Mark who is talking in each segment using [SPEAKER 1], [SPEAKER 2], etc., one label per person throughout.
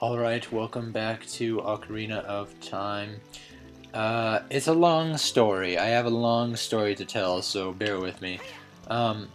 [SPEAKER 1] Alright, welcome back to Ocarina of Time. It's a long story. I have a long story to tell, so bear with me. I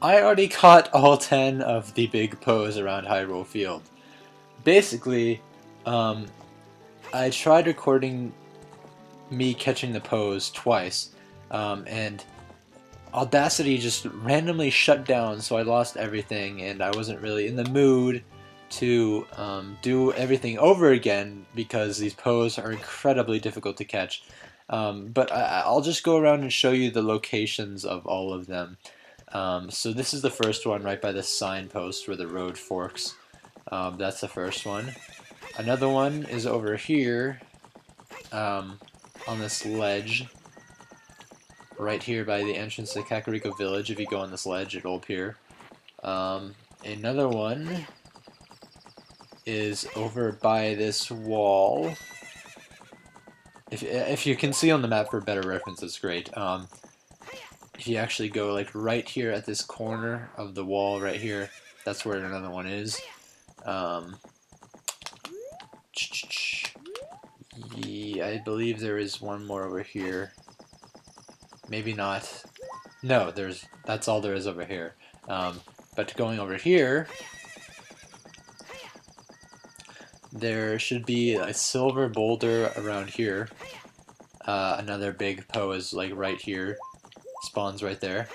[SPEAKER 1] already caught all 10 of the big Poes around Hyrule Field. Basically, I tried recording me catching the Poes twice, and Audacity just randomly shut down, so I lost everything, and I wasn't really in the mood to do everything over again because these Poes are incredibly difficult to catch. But I'll just go around and show you the locations of all of them. So this is the first one right by the signpost where the road forks. That's the first one. Another one is over here on this ledge right here by the entrance to Kakariko Village. If you go on this ledge, it'll appear. Another one is over by this wall. If you can see on the map for better reference, that's great. If you actually go like right here at this corner of the wall right here, that's where another one is. Yeah, I believe there is one more over here. Maybe not. No, that's all there is over here. But going over here, there should be a silver boulder around here. Another big Poe is like right here. Spawns right there.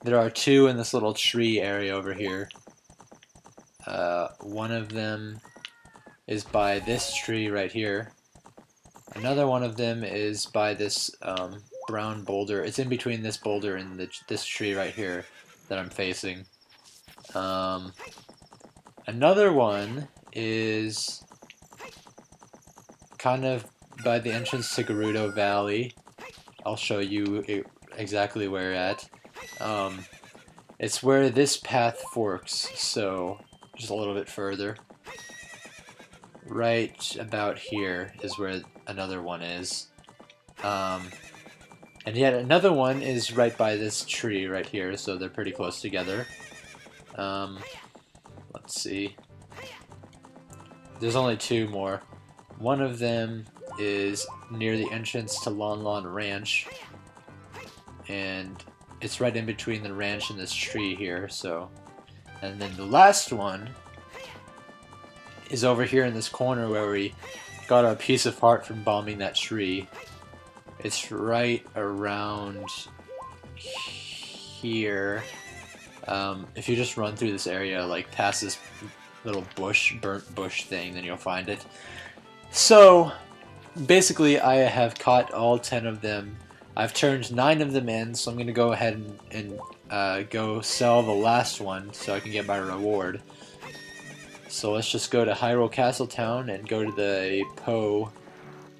[SPEAKER 1] There are two in this little tree area over here. One of them is by this tree right here. Another one of them is by this brown boulder. It's in between this boulder and this tree right here that I'm facing. Another one is kind of by the entrance to Gerudo Valley. I'll show you exactly where at. It's where this path forks, so just a little bit further. Right about here is where another one is. And yet another one is right by this tree right here, so they're pretty close together. Let's see. There's only two more. One of them is near the entrance to Lon Lon Ranch, and it's right in between the ranch and this tree here, so. And then the last one is over here in this corner where we got our piece of heart from bombing that tree. It's right around here. If you just run through this area, like past this little bush, burnt bush thing, then you'll find it. So, basically I have caught all 10 of them. I've turned 9 of them in, so I'm going to go ahead and go sell the last one so I can get my reward. So let's just go to Hyrule Castle Town and go to the Poe,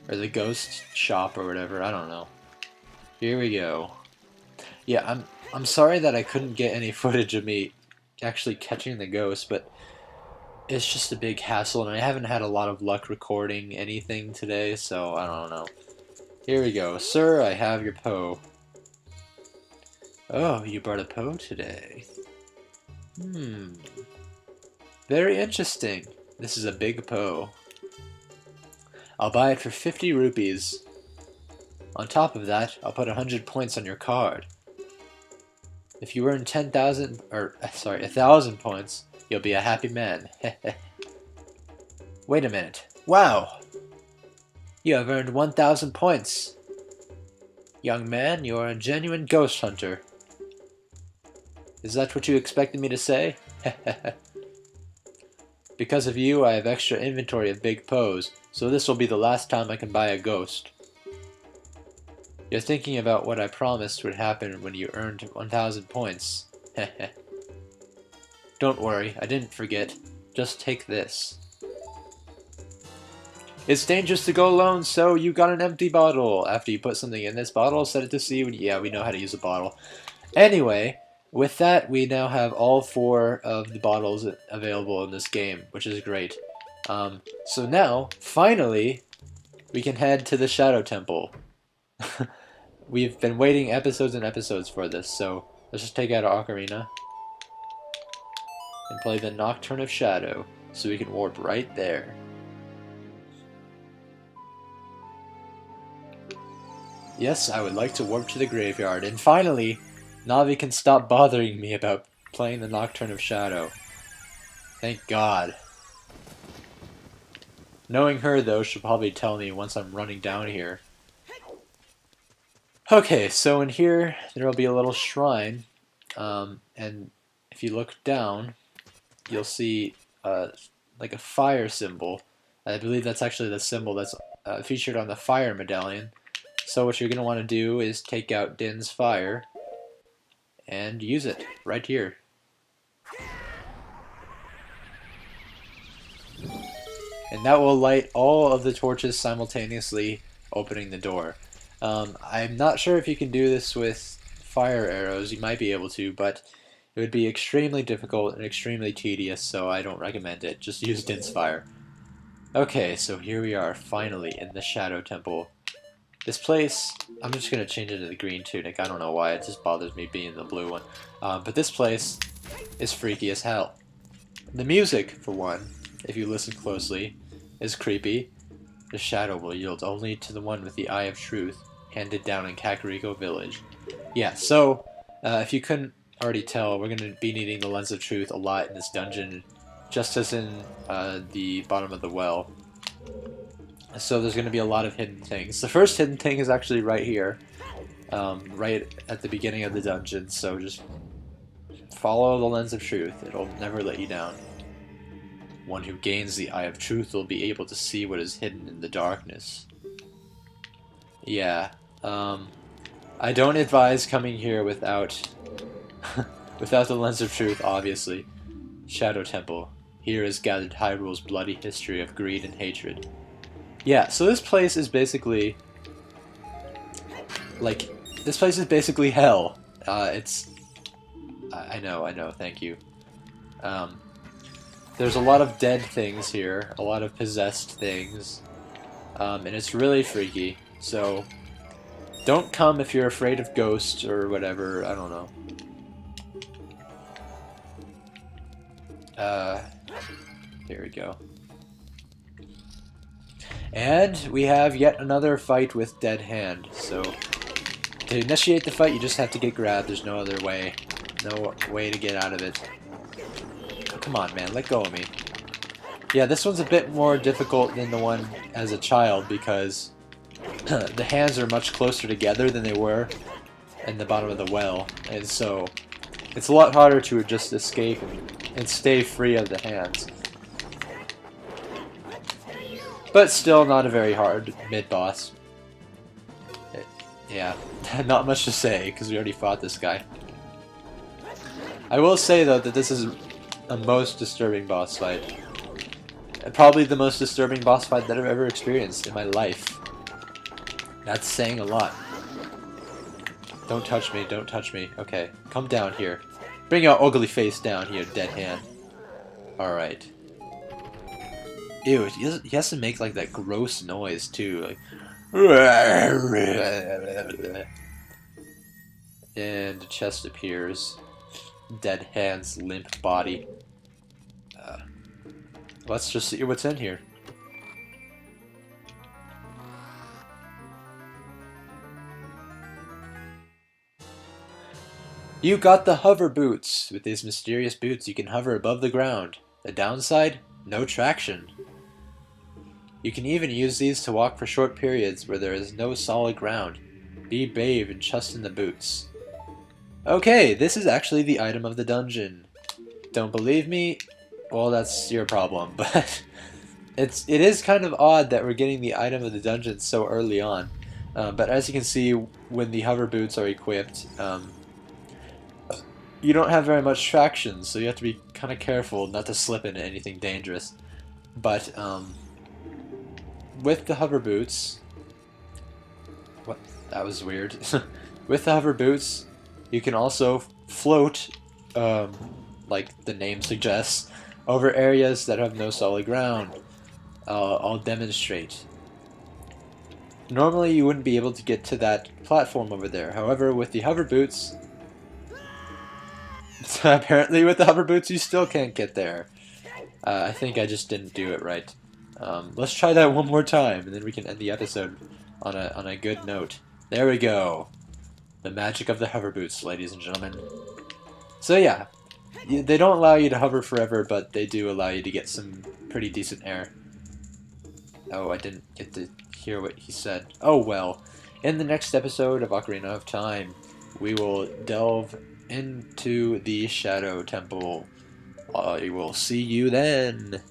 [SPEAKER 1] or the Ghost Shop or whatever, I don't know. Here we go. Yeah, I'm sorry that I couldn't get any footage of me actually catching the ghost, but it's just a big hassle, and I haven't had a lot of luck recording anything today, so I don't know. Here we go. Sir, I have your Poe. Oh, you brought a Poe today. Very interesting. This is a big Poe. I'll buy it for 50 rupees. On top of that, I'll put 100 points on your card. If you earn 1,000 points, you'll be a happy man. Wait a minute. Wow! You have earned 1,000 points. Young man, you are a genuine ghost hunter. Is that what you expected me to say? Because of you, I have extra inventory of big Poes, so this will be the last time I can buy a ghost. You're thinking about what I promised would happen when you earned 1,000 points. Don't worry, I didn't forget. Just take this. It's dangerous to go alone, so you got an empty bottle. After you put something in this bottle, set it to sea. Yeah, we know how to use a bottle. Anyway, with that, we now have all 4 of the bottles available in this game, which is great. So now, finally, we can head to the Shadow Temple. We've been waiting episodes and episodes for this, so let's just take out our ocarina. and play the Nocturne of Shadow, so we can warp right there. Yes, I would like to warp to the graveyard, and finally, Navi can stop bothering me about playing the Nocturne of Shadow. Thank God. Knowing her, though, she'll probably tell me once I'm running down here. Okay, so in here, there will be a little shrine, and if you look down, you'll see like a fire symbol. I believe that's actually the symbol that's featured on the fire medallion. So what you're going to want to do is take out Din's fire and use it right here. And that will light all of the torches simultaneously, opening the door. I'm not sure if you can do this with fire arrows. You might be able to, but it would be extremely difficult and extremely tedious, so I don't recommend it. Just use Din's fire. Okay, so here we are, finally, in the Shadow Temple. This place, I'm just going to change it to the green tunic. I don't know why, it just bothers me being the blue one. But this place is freaky as hell. The music, for one, if you listen closely, is creepy. The shadow will yield only to the one with the Eye of Truth, handed down in Kakariko Village. Yeah, so, if you couldn't already tell, we're going to be needing the Lens of Truth a lot in this dungeon, just as in the bottom of the well. So there's going to be a lot of hidden things. The first hidden thing is actually right here, right at the beginning of the dungeon, so just follow the Lens of Truth. It'll never let you down. One who gains the Eye of Truth will be able to see what is hidden in the darkness. Yeah, I don't advise coming here without without the Lens of Truth, obviously. Shadow Temple. Here is gathered Hyrule's bloody history of greed and hatred. Yeah, so this place is basically hell. I know, thank you. There's a lot of dead things here, a lot of possessed things, and it's really freaky, so don't come if you're afraid of ghosts or whatever, I don't know. Here we go. And we have yet another fight with Dead Hand, so to initiate the fight you just have to get grabbed, there's no other way. No way to get out of it. Oh, come on man, let go of me. Yeah, this one's a bit more difficult than the one as a child because the hands are much closer together than they were in the bottom of the well, and so it's a lot harder to just escape and stay free of the hands. But still not a very hard mid-boss. Yeah, not much to say, because we already fought this guy. I will say, though, that this is a most disturbing boss fight. Probably the most disturbing boss fight that I've ever experienced in my life. That's saying a lot. Don't touch me, don't touch me. Okay, come down here. Bring your ugly face down here, Dead Hand. Alright. Ew, he has to make like that gross noise too, like. And the chest appears. Dead Hand's limp body. Let's just see what's in here. You got the hover boots. With these mysterious boots, you can hover above the ground. The downside? No traction. You can even use these to walk for short periods where there is no solid ground. Be brave and trust in the boots. Okay, this is actually the item of the dungeon. Don't believe me? Well, that's your problem, but it is kind of odd that we're getting the item of the dungeon so early on. But as you can see, when the hover boots are equipped, you don't have very much traction, so you have to be kind of careful not to slip into anything dangerous. But with the hover boots, what? That was weird. With the hover boots, you can also float, like the name suggests, over areas that have no solid ground. I'll demonstrate. Normally you wouldn't be able to get to that platform over there. However, with the hover boots, So apparently with the hover boots you still can't get there. I think I just didn't do it right. Let's try that one more time, and then we can end the episode on a good note. There we go. The magic of the hover boots, ladies and gentlemen. So yeah, they don't allow you to hover forever, but they do allow you to get some pretty decent air. Oh, I didn't get to hear what he said. Oh well. In the next episode of Ocarina of Time, we will delve into the Shadow Temple. I will see you then.